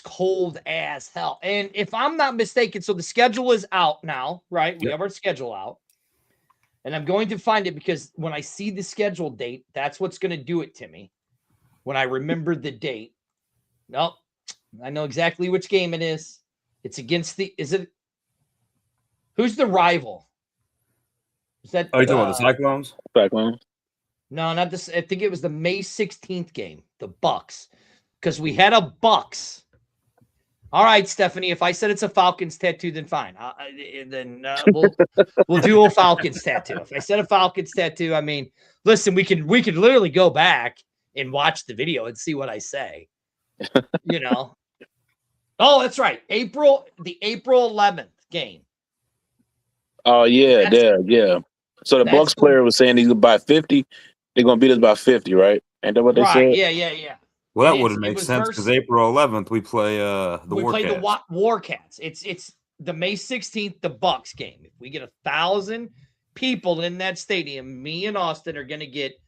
cold as hell. And if I'm not mistaken, so the schedule is out now, right? We have our schedule out. And I'm going to find it because when I see the schedule date, that's what's going to do it to me. When I remember the date. Nope. I know exactly which game it is. It's against who's the rival? Is that you talking about the Cyclones? Cyclones? No, not this. I think it was the May 16th game, the Bucks. Because we had a Bucks. All right, Stephanie, if I said it's a Falcons tattoo, then fine. We'll do a Falcons tattoo. If I said a Falcons tattoo, I mean, listen, we can literally go back and watch the video and see what I say. You know. Oh, that's right. The April 11th game. Oh, yeah, yeah. So the Bucks player was saying he's going to buy 50. They're going to beat us by 50, right? Ain't that what they said? Yeah. Well, that wouldn't make sense because April 11th we play the Warcats. It's the May 16th, the Bucks game. If we get 1,000 people in that stadium, me and Austin are going to get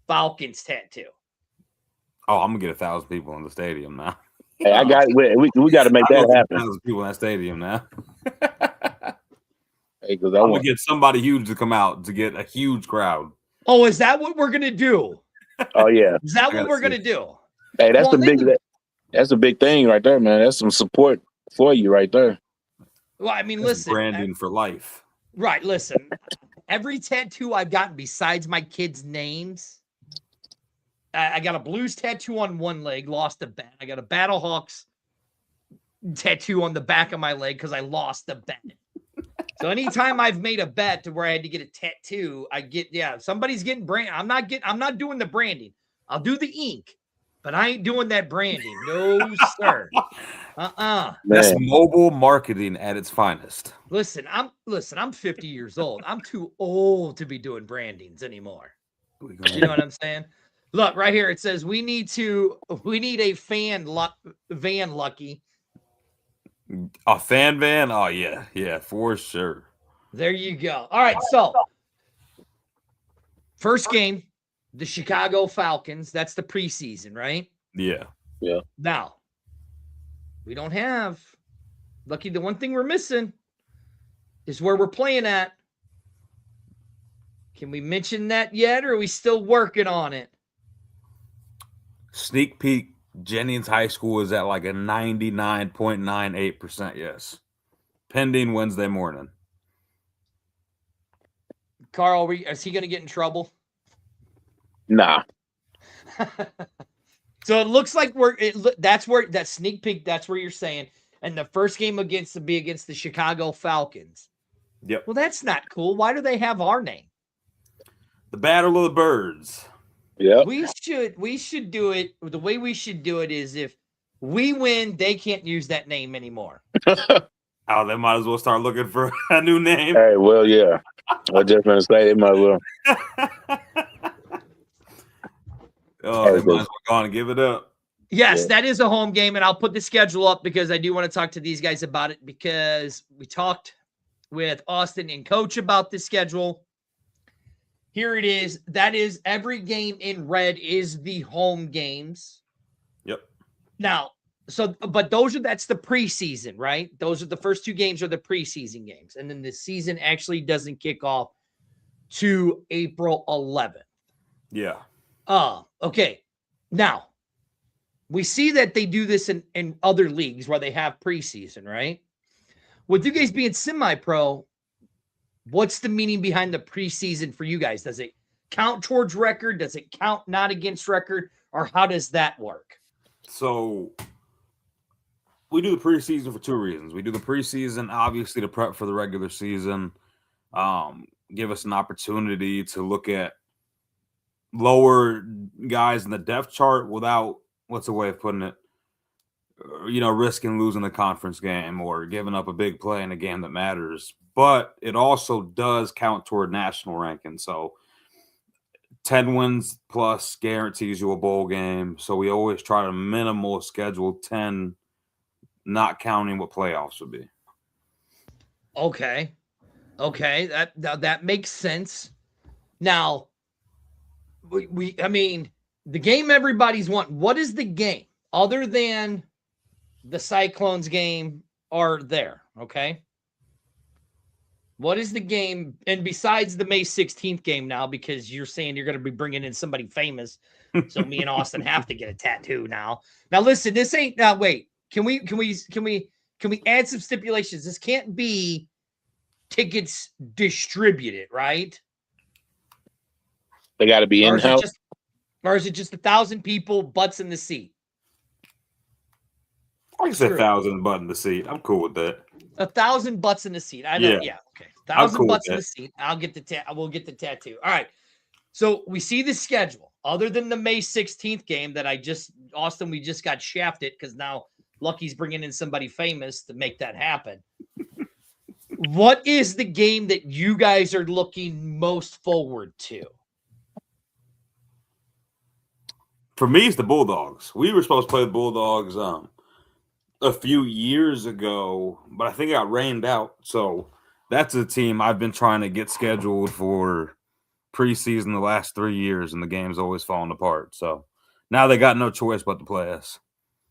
Falcons tattoo. Oh, I'm gonna get 1,000 people in the stadium now. Hey, I got it. We got to make that happen. 1,000 people in that stadium now. Hey, because I'm gonna get somebody huge to come out to get a huge crowd. Oh, is that what we're gonna do? Oh yeah, is that what we're gonna do? Hey, that's that's a big thing right there, man. That's some support for you right there. Well, I mean, listen, branding for life. Right, listen. Every tattoo I've gotten besides my kids' names. I got a Blues tattoo on one leg, lost a bet. I got a Battlehawks tattoo on the back of my leg because I lost the bet. So anytime I've made a bet to where I had to get a tattoo, somebody's getting brand. I'm not doing the branding. I'll do the ink, but I ain't doing that branding. No, sir. That's mobile marketing at its finest. Listen, I'm 50 years old. I'm too old to be doing brandings anymore. You know what I'm saying? Look, right here, it says we need a van lucky. A fan van? Oh, yeah, for sure. There you go. All right, so first game, the Chicago Falcons. That's the preseason, right? Yeah. Now, we don't have Lucky. The one thing we're missing is where we're playing at. Can we mention that yet, or are we still working on it? Sneak peek, Jennings High School is at like a 99.98% yes. Pending Wednesday morning. Karl, is he going to get in trouble? Nah. So it looks like that's where that sneak peek, that's where you're saying. And the first game against the Chicago Falcons. Yep. Well, that's not cool. Why do they have our name? The Battle of the Birds. Yeah. We should do it. The way we should do it is if we win, they can't use that name anymore. Oh, they might as well start looking for a new name. Hey, well, yeah. I was just going to say they might as well. Oh, they might as well go on and give it up. Yes, that is a home game, and I'll put the schedule up because I do want to talk to these guys about it because we talked with Austin and Coach about the schedule. Here it is. That is every game in red is the home games. Yep. Now, but that's the preseason, right? Those are the first 2 games are the preseason games. And then the season actually doesn't kick off to April 11th. Yeah. Okay. Now, we see that they do this in other leagues where they have preseason, right? With you guys being semi-pro, what's the meaning behind the preseason for you guys? Does it count towards record? Does it count not against record? Or how does that work? So we do the preseason for 2 reasons. We do the preseason, obviously, to prep for the regular season, give us an opportunity to look at lower guys in the depth chart without, what's the way of putting it, risking losing the conference game or giving up a big play in a game that matters. But it also does count toward national ranking. So 10 wins plus guarantees you a bowl game. So we always try to minimal schedule 10, not counting what playoffs would be. Okay. That makes sense. Now, I mean, the game everybody's wanting. What is the game other than the Cyclones game are there? Okay. What is the game? And besides the May 16th game now, because you're saying you're going to be bringing in somebody famous. So me and Austin have to get a tattoo now. Now, listen, this ain't now. Wait, can we add some stipulations? This can't be tickets distributed, right? They got to be in-house. Or is it just 1,000 people, butts in the seat? I can say 1,000 butt in the seat. I'm cool with that. 1,000 butts in the seat. I know. Yeah. Okay. 1,000 cool butts in the seat. I'll get we'll get the tattoo. All right. So we see the schedule. Other than the May 16th game that Austin, we just got shafted because now Lucky's bringing in somebody famous to make that happen. What is the game that you guys are looking most forward to? For me, it's the Bulldogs. We were supposed to play the Bulldogs a few years ago, but I think it got rained out. So that's a team I've been trying to get scheduled for preseason the last 3 years, and the game's always falling apart. So now they got no choice but to play us.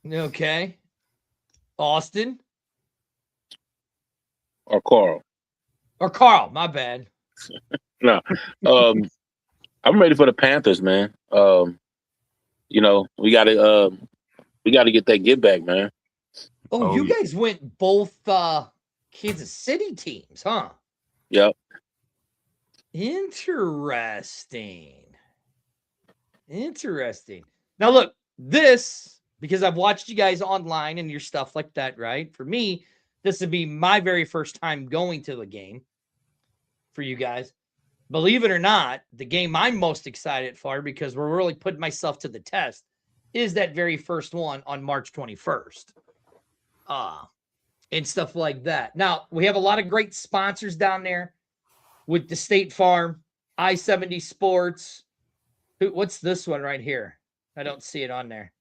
Okay. Austin? Or Karl. Or Karl, my bad. No. I'm ready for the Panthers, man. We got to get that get back, man. Oh, you guys went both Kansas City teams, huh? Yep. Interesting. Now, look, because I've watched you guys online and your stuff like that, right? For me, this would be my very first time going to the game for you guys. Believe it or not, the game I'm most excited for, because we're really putting myself to the test, is that very first one on March 21st. And stuff like that. Now, we have a lot of great sponsors down there with the State Farm, I-70 Sports. What's this one right here? I don't see it on there.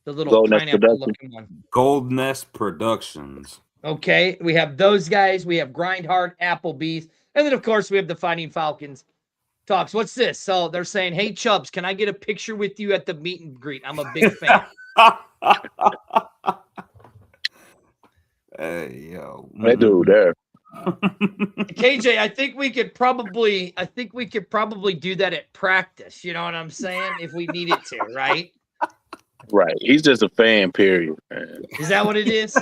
The little pineapple-looking one. Gold Nest Productions. Okay, we have those guys. We have Grindheart, Applebee's. And then, of course, we have the Fighting Falcons. Talks. What's this? So they're saying, hey, Chubbs, can I get a picture with you at the meet and greet? I'm a big fan. Hey, yo. They do there. KJ, I think we could probably do that at practice. You know what I'm saying? If we needed to, right? Right. He's just a fan, period, man. Is that what it is?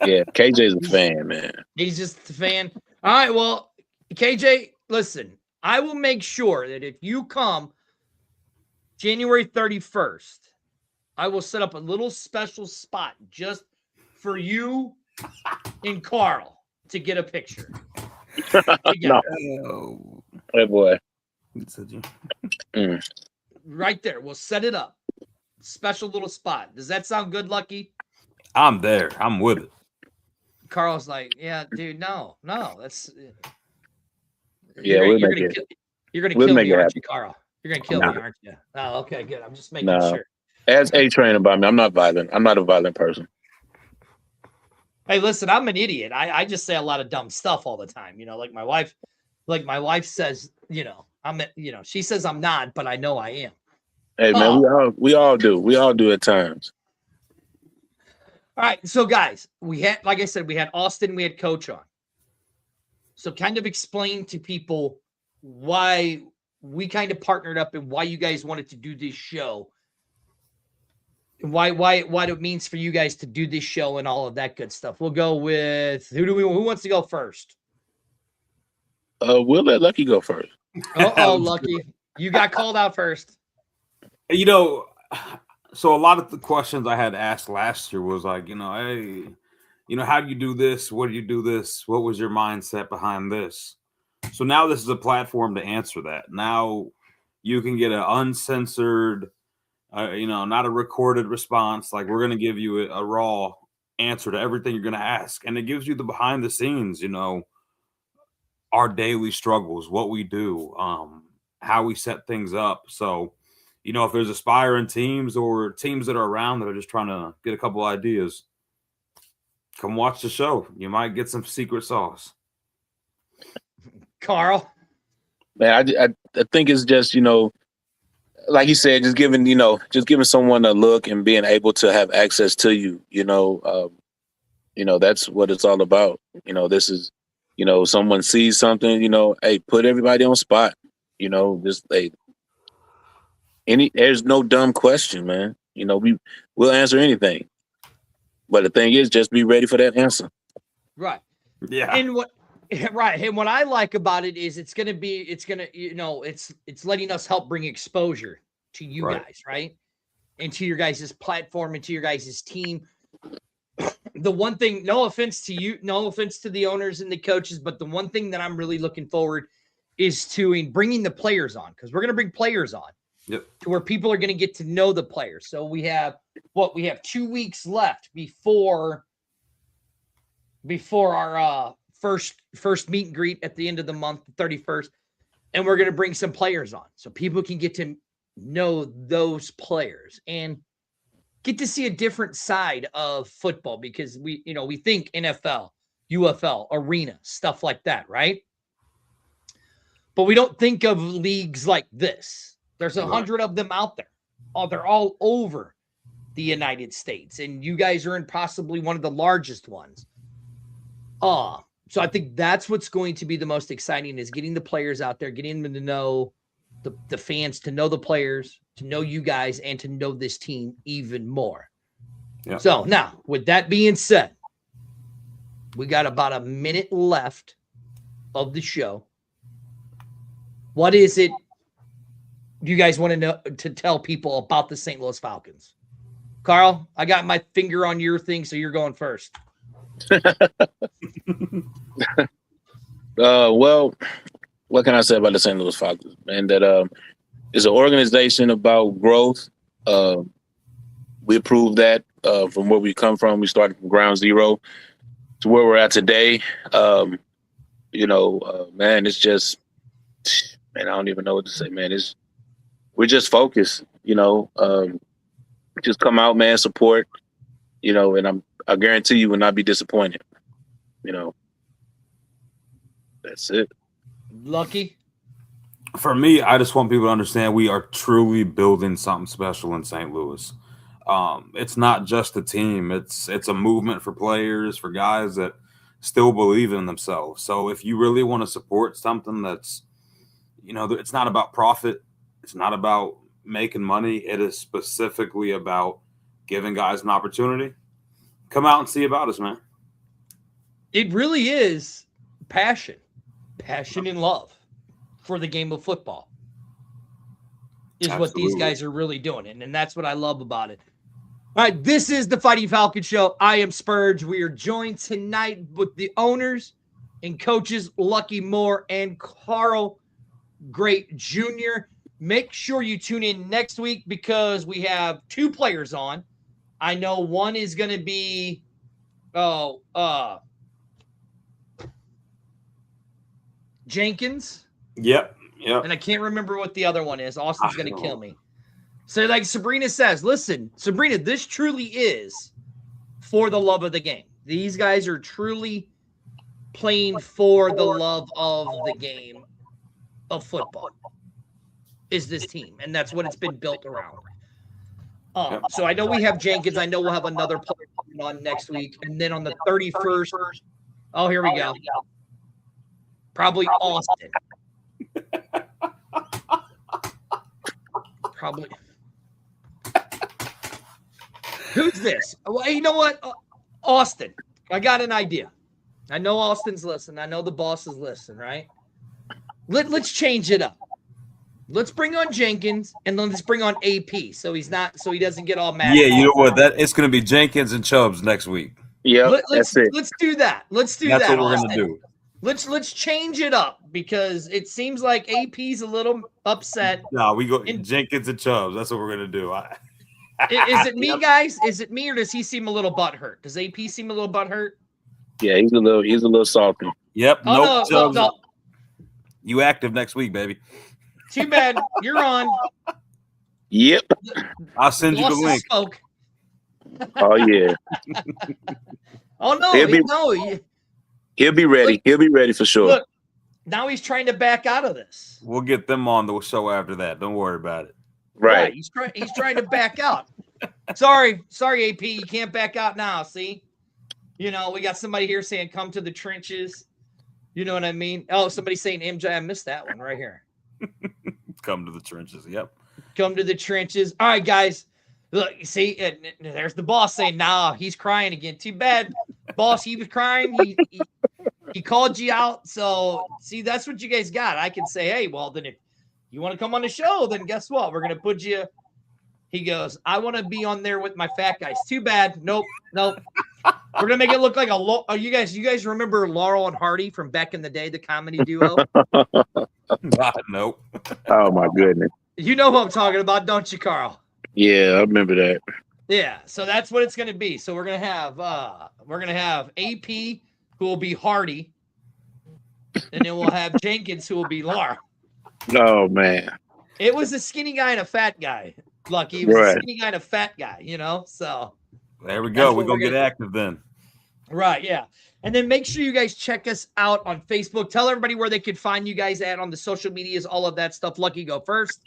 Yeah, KJ's a fan, man. He's just a fan. All right, well, KJ, listen, I will make sure that if you come January 31st, I will set up a little special spot just for you and Karl to get a picture. No. Hey, boy. Right there. We'll set it up. Special little spot. Does that sound good, Lucky? I'm there. I'm with it. Karl's like, yeah, dude, no. That's yeah, you're gonna kill me, aren't you, Karl? You're gonna kill me, aren't you? Oh, okay, good. I'm just making sure. As a trainer by me, I'm not violent. I'm not a violent person. Hey, listen, I'm an idiot. I just say a lot of dumb stuff all the time. Like my wife says, she says I'm not, but I know I am. Hey man, we all do at times. All right, so guys, we had, like I said, we had Austin, we had Coach on. So kind of explain to people why we kind of partnered up and why you guys wanted to do this show. And why it means for you guys to do this show and all of that good stuff. We'll go with who wants to go first? We'll let Lucky go first. Lucky. You got called out first. So a lot of the questions I had asked last year was like, hey, how do you do this? What do you do this? What was your mindset behind this? So now this is a platform to answer that. Now you can get an uncensored, not a recorded response. Like, we're going to give you a raw answer to everything you're going to ask. And it gives you the behind the scenes, our daily struggles, what we do, how we set things up. So, if there's aspiring teams or teams that are around that are just trying to get a couple ideas, come watch the show. You might get some secret sauce. Karl? Man, I think it's just, like you said, just giving someone a look and being able to have access to you, that's what it's all about. This is, someone sees something, hey, put everybody on spot, there's no dumb question, man. We'll answer anything. But the thing is, just be ready for that answer. Right. Yeah. And what I like about it is it's letting us help bring exposure to you guys, right? And to your guys' platform and to your guys' team. The one thing, no offense to you, no offense to the owners and the coaches, but the one thing that I'm really looking forward is to bringing the players on, because we're going to bring players on. Yep. To where people are going to get to know the players. So we have 2 weeks left before our first meet and greet at the end of the month, the 31st, and we're going to bring some players on so people can get to know those players and get to see a different side of football, because we think NFL, UFL, arena, stuff like that, right? But we don't think of leagues like this. There's 100 of them out there. They're all over the United States, and you guys are in possibly one of the largest ones. So I think that's what's going to be the most exciting, is getting the players out there, getting them to know the fans, to know the players, to know you guys, and to know this team even more. Yeah. So now, with that being said, we got about a minute left of the show. What is it you guys want to know to tell people about the St. Louis Falcons? Karl, I got my finger on your thing, so you're going first. Well, what can I say about the St. Louis Falcons? Man, that it's an organization about growth. We proved that from where we come from. We started from ground zero to where we're at today. Man, it's just, man, I don't even know what to say, man. We're just focused, just come out, man, support, and I guarantee you will not be disappointed. That's it. Lucky? For me, I just want people to understand we are truly building something special in St. Louis. It's not just a team. It's a movement for players, for guys that still believe in themselves. So if you really want to support something that's, it's not about profit. It's not about making money. It is specifically about giving guys an opportunity. Come out and see about us, man. It really is passion and love for the game of football is Absolutely. what these guys are really doing. And that's what I love about it. All right, this is the Fighting Falcons show. I am Spurge. We are joined tonight with the owners and coaches, Lucky Moore and Karl Great Jr. Make sure you tune in next week, because we have 2 players on. I know one is going to be Jenkins. Yep. And I can't remember what the other one is. Austin's going to kill me. So like Sabrina says, listen, Sabrina, this truly is for the love of the game. These guys are truly playing for the love of the game of football is this team, and that's what it's been built around. So I know we have Jenkins. I know we'll have another player coming on next week. And then on the 31st, oh, here we go. Probably Austin. Probably. Who's this? Well, you know what? Austin. I got an idea. I know Austin's listening. I know the boss is listening, right? Let's change it up. Let's bring on Jenkins and then let's bring on AP so he doesn't get all mad. Yeah, you know what? It's going to be Jenkins and Chubbs next week. Yeah, that's it. Let's do that. Let's do that. That's what we're going to do. Let's change it up because it seems like AP's a little upset. No, we go Jenkins and Chubbs. That's what we're going to do. Is it me, guys? Is it me, or does he seem a little butthurt? Does AP seem a little butthurt? Yeah, he's a little salty. Yep. Oh, nope. no. You active next week, baby. Too bad. You're on. Yep. I'll send you the link. Spoke. Oh yeah. Oh no, he'll be ready. Look, he'll be ready for sure. Look, now he's trying to back out of this. We'll get them on the show after that. Don't worry about it. Right. He's trying to back out. Sorry, AP, you can't back out now. See, we got somebody here saying come to the trenches. You know what I mean? Oh, somebody's saying MJ. I missed that one right here. Come to the trenches. Yep. Come to the trenches. All right, guys. Look, see, there's the boss saying, "Nah, he's crying again." Too bad, boss. He was crying. He called you out. So, see, that's what you guys got. I can say, hey, well, then if you want to come on the show, then guess what? We're gonna put you. He goes, I want to be on there with my fat guys. Too bad. Nope. We're gonna make it look like you guys remember Laurel and Hardy from back in the day, the comedy duo? Nope. Oh my goodness. You know who I'm talking about, don't you, Karl? Yeah, I remember that. Yeah, so that's what it's going to be. So we're going to have AP who will be Hardy, and then we'll have Jenkins who will be Laura. Oh man. It was a skinny guy and a fat guy. Lucky, it was a skinny guy and a fat guy, So there we go. We're gonna get active then. Right, yeah. And then make sure you guys check us out on Facebook. Tell everybody where they could find you guys at on the social medias, all of that stuff. Lucky, go first.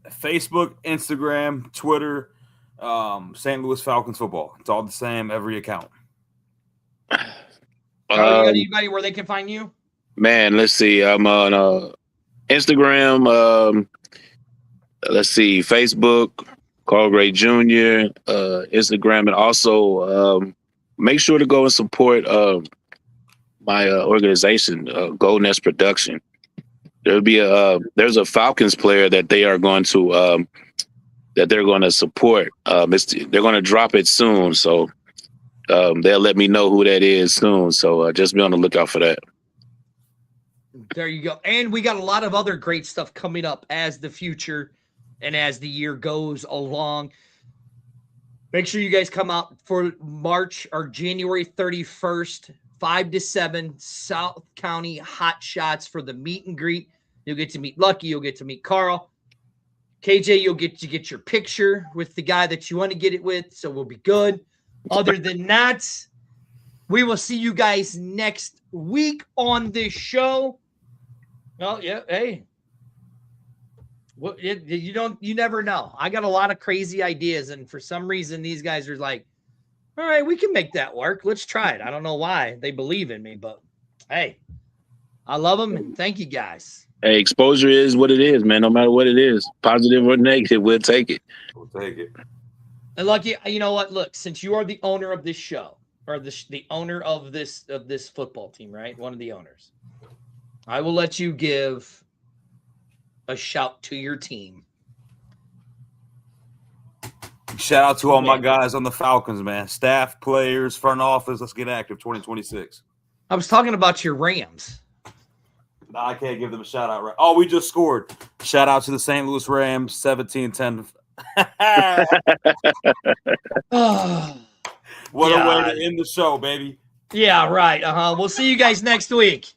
Facebook, Instagram, Twitter, St. Louis Falcons football. It's all the same, every account. You got anybody where they can find you? Man, let's see. I'm on Instagram. Let's see, Facebook, Karl Gray Jr., Instagram, and also make sure to go and support my organization, Gold Nest Production. There'll be there's a Falcons player that they are going to that they're going to support. They're going to drop it soon, so they'll let me know who that is soon. So just be on the lookout for that. There you go. And we got a lot of other great stuff coming up as the future and as the year goes along. Make sure you guys come out for March or January 31st, 5 to 7, South County Hot Shots for the meet and greet. You'll get to meet Lucky. You'll get to meet Karl. KJ, you'll get to get your picture with the guy that you want to get it with, so we'll be good. Other than that, we will see you guys next week on this show. Well, yeah, hey. Well, you never know. I got a lot of crazy ideas, and for some reason, these guys are like, all right, we can make that work. Let's try it. I don't know why they believe in me, but hey, I love them, and thank you guys. Hey, exposure is what it is, man. No matter what it is, positive or negative, we'll take it. We'll take it. And Lucky, you know what? Look, since you are the owner of this show, or the owner of this football team, right? One of the owners, I will let you give a shout to your team. Shout out to all my guys on the Falcons, man. Staff, players, front office. Let's get active 2026. I was talking about your Rams. No, I can't give them a shout out. Right? Oh, we just scored. Shout out to the St. Louis Rams, 17-10. What a way to end the show, baby. Yeah, right. We'll see you guys next week.